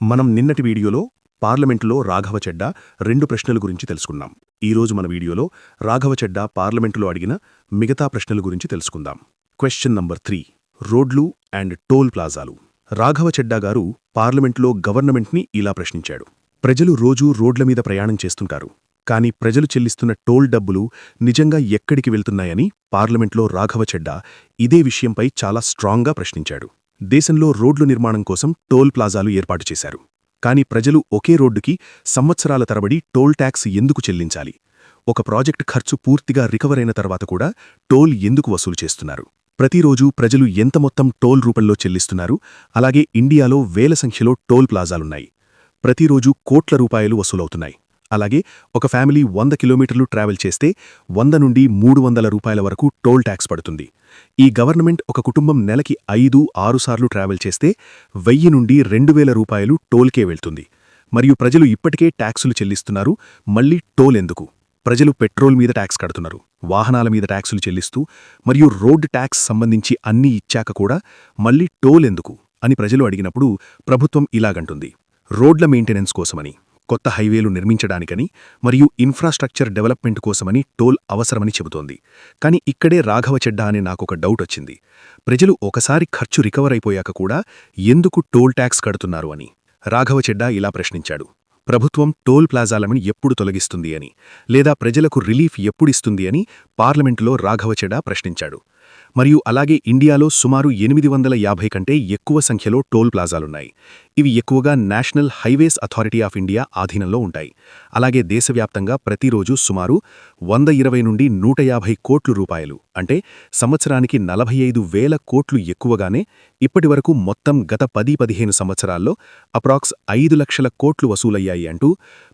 మనం నిన్నటి వీడియోలో పార్లమెంటులో రాఘవ చెడ్డా 2 ప్రశ్నల గురించి తెలుసుకున్నాం. ఈరోజు మన వీడియోలో రాఘవ చెడ్డా పార్లమెంటులో అడిగిన మిగతా ప్రశ్నల గురించి తెలుసుకుందాం. క్వశ్చన్ నంబర్ 3, రోడ్లు అండ్ టోల్ ప్లాజాలు. రాఘవ చెడ్డా గారు పార్లమెంటులో గవర్నమెంట్ని ఇలా ప్రశ్నించాడు. ప్రజలు రోజూ రోడ్ల మీద ప్రయాణం చేస్తుంటారు, కానీ ప్రజలు చెల్లిస్తున్న టోల్ డబ్బులు నిజంగా ఎక్కడికి వెళ్తున్నాయని పార్లమెంట్లో రాఘవ చెడ్డా ఇదే విషయంపై చాలా స్ట్రాంగ్గా ప్రశ్నించాడు. దేశంలో రోడ్లు నిర్మాణం కోసం టోల్ ప్లాజాలు ఏర్పాటు చేశారు, కానీ ప్రజలు ఒకే రోడ్డుకి సంవత్సరాల తరబడి టోల్ ట్యాక్స్ ఎందుకు చెల్లించాలి? ఒక ప్రాజెక్ట్ ఖర్చు పూర్తిగా రికవర్ అయిన తర్వాత కూడా టోల్ ఎందుకు వసూలు చేస్తున్నారు? ప్రతిరోజూ ప్రజలు ఎంత మొత్తం టోల్ రూపంలో చెల్లిస్తున్నారు? అలాగే ఇండియాలో వేల సంఖ్యలో టోల్ ప్లాజాలున్నాయి. ప్రతిరోజూ కోట్ల రూపాయలు వసూలవుతున్నాయి. అలాగే ఒక ఫ్యామిలీ 100 కిలోమీటర్లు ట్రావెల్ చేస్తే 100 నుండి 300 రూపాయల వరకు టోల్ ట్యాక్స్ పడుతుంది. ఈ గవర్నమెంట్ ఒక కుటుంబం నెలకి 5-6 సార్లు ట్రావెల్ చేస్తే 1000 నుండి 2000 రూపాయలు టోల్కే వెళ్తుంది. మరియు ప్రజలు ఇప్పటికే ట్యాక్సులు చెల్లిస్తున్నారు, మళ్లీ టోల్ ఎందుకు? ప్రజలు పెట్రోల్ మీద ట్యాక్స్ కడుతున్నారు, వాహనాల మీద ట్యాక్సులు చెల్లిస్తూ, మరియు రోడ్ ట్యాక్స్ సంబంధించి అన్నీ ఇచ్చాక కూడా మళ్లీ టోల్ ఎందుకు అని ప్రజలు అడిగినప్పుడు ప్రభుత్వం ఇలాగంటుంది: రోడ్ల మెయింటెనెన్స్ కోసమని, కొత్త హైవేలు నిర్మించడానికని, మరియు ఇన్ఫ్రాస్ట్రక్చర్ డెవలప్మెంట్ కోసమని టోల్ అవసరమని చెబుతోంది. కానీ ఇక్కడే రాఘవ చెడ్డా అనే నాకొక డౌట్ వచ్చింది. ప్రజలు ఒకసారి ఖర్చు రికవర్ అయిపోయాక కూడా ఎందుకు టోల్ ట్యాక్స్ కడుతున్నారు అని. రాఘవ చెడ్డా ఇలా ప్రశ్నించాడు: ప్రభుత్వం టోల్ ప్లాజాలను ఎప్పుడు తొలగిస్తుంది అని, లేదా ప్రజలకు రిలీఫ్ ఎప్పుడిస్తుంది అని పార్లమెంటులో రాఘవ చెడ్డా ప్రశ్నించాడు. మరియు అలాగే ఇండియాలో సుమారు 850 కంటే ఎక్కువ సంఖ్యలో టోల్ ప్లాజాలున్నాయి. ఇవి ఎక్కువగా national highways authority of India ఆధీనంలో ఉంటాయి. అలాగే దేశవ్యాప్తంగా ప్రతిరోజు సుమారు 120 నుండి 150 కోట్ల రూపాయలు, అంటే సంవత్సరానికి 45,000 కోట్లు ఎక్కువగానే ఇప్పటివరకు మొత్తం గత 10-15 సంవత్సరాల్లో అప్రాక్స్ 5 లక్షల కోట్లు వసూలయ్యాయి అంటూ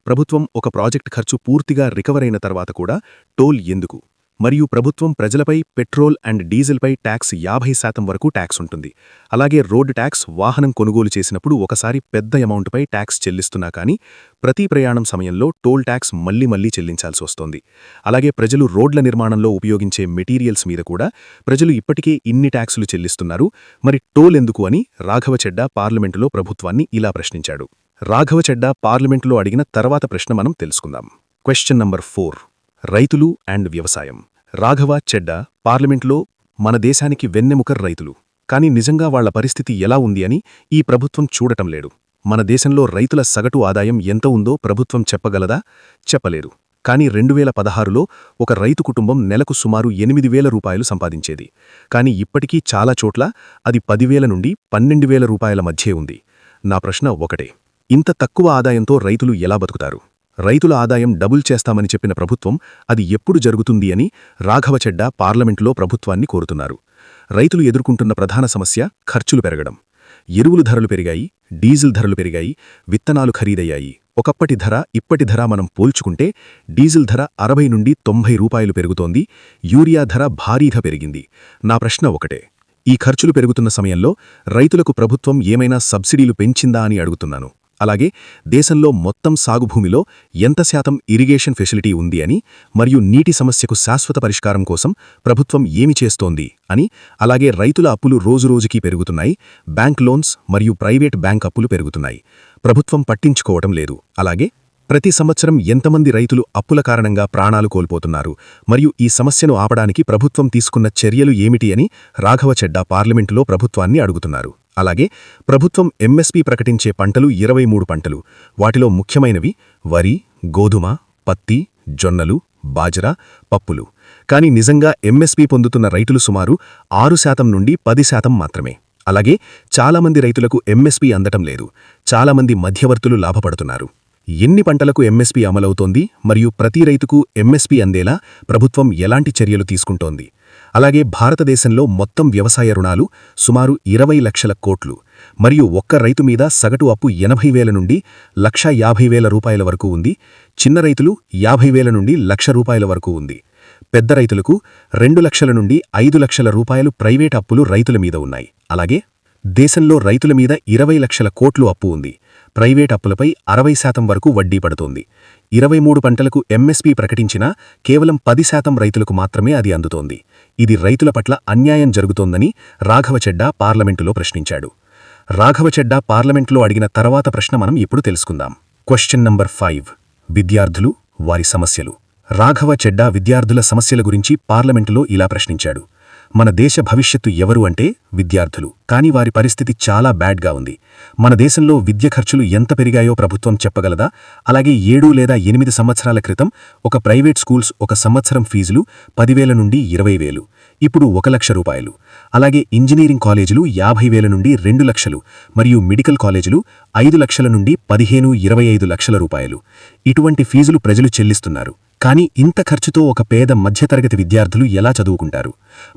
ప్రభుత్వం ఒక ప్రాజెక్ట్ ఖర్చు పూర్తిగా రికవర్ అయిన తర్వాత కూడా టోల్ ఎందుకు? మరియు ప్రభుత్వం ప్రజలపై పెట్రోల్ అండ్ డీజిల్పై ట్యాక్స్ 50% వరకు ట్యాక్స్ ఉంటుంది. అలాగే రోడ్ ట్యాక్స్ వాహనం కొనుగోలు చేసినప్పుడు ఒకసారి పెద్ద అమౌంట్పై ట్యాక్స్ చెల్లిస్తున్నా కానీ ప్రతి ప్రయాణం సమయంలో టోల్ ట్యాక్స్ మళ్లీ చెల్లించాల్సి వస్తోంది. అలాగే ప్రజలు రోడ్ల నిర్మాణంలో ఉపయోగించే మెటీరియల్స్ మీద కూడా ప్రజలు ఇప్పటికే ఇన్ని ట్యాక్సులు చెల్లిస్తున్నారు, మరి టోల్ ఎందుకు అని రాఘవ చెడ్డా పార్లమెంటులో ప్రభుత్వాన్ని ఇలా ప్రశ్నించాడు. రాఘవ చెడ్డా పార్లమెంటులో అడిగిన తర్వాత ప్రశ్న మనం తెలుసుకుందాం. క్వశ్చన్ నంబర్ 4, రైతులు అండ్ వ్యవసాయం. రాఘవ చెడ్డా పార్లమెంట్లో మన దేశానికి వెన్నెముక రైతులు, కానీ నిజంగా వాళ్ల పరిస్థితి ఎలా ఉంది అని ఈ ప్రభుత్వం చూడటం లేదు. మన దేశంలో రైతుల సగటు ఆదాయం ఎంత ఉందో ప్రభుత్వం చెప్పగలదా? చెప్పలేరు. కానీ 2016లో ఒక రైతు కుటుంబం నెలకు సుమారు 8,000 రూపాయలు సంపాదించేది. కానీ ఇప్పటికీ చాలా చోట్ల అది 10,000 నుండి 12,000 రూపాయల మధ్యే ఉంది. నా ప్రశ్న ఒకటే: ఇంత తక్కువ ఆదాయంతో రైతులు ఎలా బతుకుతారు? రైతుల ఆదాయం డబుల్ చేస్తామని చెప్పిన ప్రభుత్వం అది ఎప్పుడు జరుగుతుంది అని రాఘవ చెడ్డా పార్లమెంటులో ప్రభుత్వాన్ని కోరుతున్నారు. రైతులు ఎదుర్కొంటున్న ప్రధాన సమస్య ఖర్చులు పెరగడం. ఎరువులు ధరలు పెరిగాయి, డీజిల్ ధరలు పెరిగాయి, విత్తనాలు ఖరీదయ్యాయి. ఒకప్పటి ధర ఇప్పటి ధర మనం పోల్చుకుంటే డీజిల్ ధర 60 నుండి 90 రూపాయలు పెరుగుతోంది, యూరియా ధర భారీగా పెరిగింది. నా ప్రశ్న ఒకటే: ఈ ఖర్చులు పెరుగుతున్న సమయంలో రైతులకు ప్రభుత్వం ఏమైనా సబ్సిడీలు పెంచిందా అని అడుగుతున్నాను. అలాగే దేశంలో మొత్తం సాగుభూమిలో ఎంత శాతం ఇరిగేషన్ ఫెసిలిటీ ఉంది అని, మరియు నీటి సమస్యకు శాశ్వత పరిష్కారం కోసం ప్రభుత్వం ఏమి చేస్తోంది అని, అలాగే రైతుల అప్పులు రోజురోజుకీ పెరుగుతున్నాయి, బ్యాంక్ లోన్స్ మరియు ప్రైవేట్ బ్యాంక్ అప్పులు పెరుగుతున్నాయి, ప్రభుత్వం పట్టించుకోవటం లేదు. అలాగే ప్రతి సంవత్సరం ఎంతమంది రైతులు అప్పుల కారణంగా ప్రాణాలు కోల్పోతున్నారు, మరియు ఈ సమస్యను ఆపడానికి ప్రభుత్వం తీసుకున్న చర్యలు ఏమిటి అని రాఘవ చెడ్డా పార్లమెంటులో ప్రభుత్వాన్ని అడుగుతున్నారు. అలాగే ప్రభుత్వం ఎంఎస్పీ ప్రకటించే పంటలు 23 పంటలు, వాటిలో ముఖ్యమైనవి వరి, గోధుమ, పత్తి, జొన్నలు, బాజరా, పప్పులు. కానీ నిజంగా ఎంఎస్పీ పొందుతున్న రైతులు సుమారు 6% నుండి 10% మాత్రమే. అలాగే చాలామంది రైతులకు ఎంఎస్పీ అందటం లేదు, చాలామంది మధ్యవర్తులు లాభపడుతున్నారు. ఎన్ని పంటలకు ఎంఎస్పీ అమలవుతోంది, మరియు ప్రతి రైతుకు ఎంఎస్పీ అందేలా ప్రభుత్వం ఎలాంటి చర్యలు తీసుకుంటోంది? అలాగే భారతదేశంలో మొత్తం వ్యవసాయ రుణాలు సుమారు 20 లక్షల కోట్లు, మరియు ఒక్క రైతు మీద సగటు అప్పు 80,000 నుండి 1,50,000 రూపాయల వరకు ఉంది. చిన్న రైతులు 50,000 నుండి 1,00,000 రూపాయల వరకు ఉంది. పెద్ద రైతులకు 2 లక్షల నుండి 5 లక్షల రూపాయలు ప్రైవేట్ అప్పులు రైతుల మీద ఉన్నాయి. అలాగే దేశంలో రైతుల మీద 20 లక్షల కోట్లు అప్పు ఉంది. ప్రైవేట్ అప్పులపై 60% వరకు వడ్డీ పడుతోంది. 23 పంటలకు ఎంఎస్పీ ప్రకటించినా కేవలం 10% రైతులకు మాత్రమే అది అందుతోంది. ఇది రైతుల పట్ల అన్యాయం జరుగుతోందని రాఘవ చెడ్డా పార్లమెంటులో ప్రశ్నించాడు. రాఘవ చెడ్డా పార్లమెంట్లో అడిగిన తర్వాత ప్రశ్న మనం ఇప్పుడు తెలుసుకుందాం. Question number 5. విద్యార్థులు, వారి సమస్యలు. రాఘవ చెడ్డా విద్యార్థుల సమస్యల గురించి పార్లమెంటులో ఇలా ప్రశ్నించాడు. మన దేశ భవిష్యత్తు ఎవరు అంటే విద్యార్థులు. కానీ వారి పరిస్థితి చాలా బ్యాడ్గా ఉంది. మన దేశంలో విద్య ఖర్చులు ఎంత పెరిగాయో ప్రభుత్వం చెప్పగలదా? అలాగే 7 లేదా 8 సంవత్సరాల క్రితం ఒక ప్రైవేట్ స్కూల్స్ ఒక సంవత్సరం ఫీజులు 10,000 నుండి 20,000, ఇప్పుడు 1,00,000 రూపాయలు. అలాగే ఇంజనీరింగ్ కాలేజీలు 50,000 నుండి 2 లక్షలు మరియు మెడికల్ కాలేజీలు 5 లక్షల నుండి 15-25 లక్షల రూపాయలు. ఇటువంటి ఫీజులు ప్రజలు చెల్లిస్తున్నారు. కానీ ఇంత ఖర్చుతో ఒక పేద మధ్యతరగతి విద్యార్థులు ఎలా చదువుకుంటారు?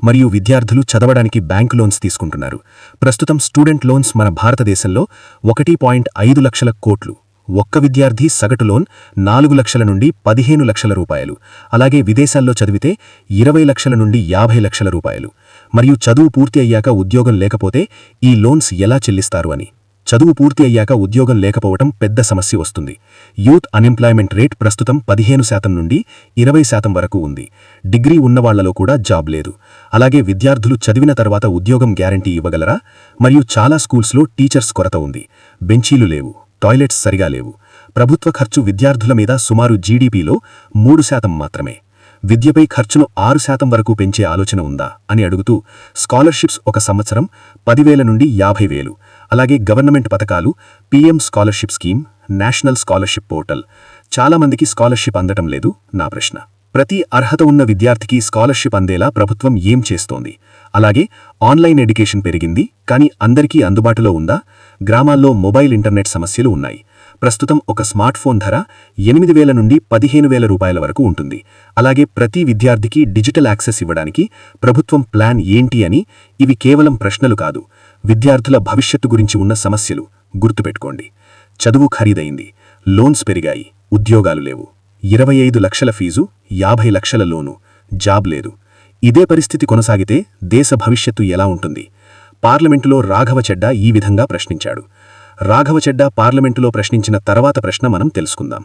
మరియు విద్యార్థులు చదవడానికి బ్యాంకు లోన్స్ తీసుకుంటున్నారు. ప్రస్తుతం స్టూడెంట్ లోన్స్ మన భారతదేశంలో 1.5 లక్షల కోట్లు. ఒక్క విద్యార్థి సగటు లోన్ 4 లక్షల నుండి 15 లక్షల రూపాయలు. అలాగే విదేశాల్లో చదివితే 20 లక్షల నుండి 50 లక్షల రూపాయలు. మరియు చదువు పూర్తి అయ్యాక ఉద్యోగం లేకపోతే ఈ లోన్స్ ఎలా చెల్లిస్తారు అని. చదువు పూర్తి అయ్యాక ఉద్యోగం లేకపోవటం పెద్ద సమస్య వస్తుంది. యూత్ అన్ఎంప్లాయ్మెంట్ రేట్ ప్రస్తుతం 15% నుండి 20% వరకు ఉంది. డిగ్రీ ఉన్నవాళ్లలో కూడా జాబ్ లేదు. అలాగే విద్యార్థులు చదివిన తర్వాత ఉద్యోగం గ్యారంటీ ఇవ్వగలరా? మరియు చాలా స్కూల్స్లో టీచర్స్ కొరత ఉంది. బెంచీలు లేవు, టాయిలెట్స్ సరిగా లేవు. ప్రభుత్వ ఖర్చు విద్యార్థుల మీద సుమారు జీడీపీలో 3% మాత్రమే. విద్యపై ఖర్చును 6% వరకు పెంచే ఆలోచన ఉందా అని అడుగుతూ స్కాలర్షిప్స్ ఒక సంవత్సరం 10,000 నుండి 50,000. అలాగే గవర్నమెంట్ పథకాలు, PM scholarship scheme, national scholarship portal. చాలామందికి స్కాలర్షిప్ అందటం లేదు. నా ప్రశ్న, ప్రతి అర్హత ఉన్న విద్యార్థికి స్కాలర్షిప్ అందేలా ప్రభుత్వం ఏం చేస్తోంది? అలాగే ఆన్లైన్ ఎడ్యుకేషన్ పెరిగింది, కానీ అందరికీ అందుబాటులో ఉందా? గ్రామాల్లో మొబైల్ ఇంటర్నెట్ సమస్యలు ఉన్నాయి. ప్రస్తుతం ఒక స్మార్ట్ ఫోన్ ధర 8,000 నుండి 15,000 రూపాయల వరకు ఉంటుంది. అలాగే ప్రతి విద్యార్థికి డిజిటల్ యాక్సెస్ ఇవ్వడానికి ప్రభుత్వం ప్లాన్ ఏంటి అని. ఇవి కేవలం ప్రశ్నలు కాదు, విద్యార్థుల భవిష్యత్తు గురించి ఉన్న సమస్యలు. గుర్తుపెట్టుకోండి, చదువు ఖరీదైంది, లోన్స్ పెరిగాయి, ఉద్యోగాలు లేవు. 25 లక్షల ఫీజు, 50 లక్షల లోను, జాబ్ లేదు. ఇదే పరిస్థితి కొనసాగితే దేశ భవిష్యత్తు ఎలా ఉంటుంది? పార్లమెంటులో రాఘవ చెడ్డా ఈ విధంగా ప్రశ్నించాడు. రాఘవ చెడ్డా పార్లమెంటులో ప్రశ్నించిన తర్వాత ప్రశ్న మనం తెలుసుకుందాం.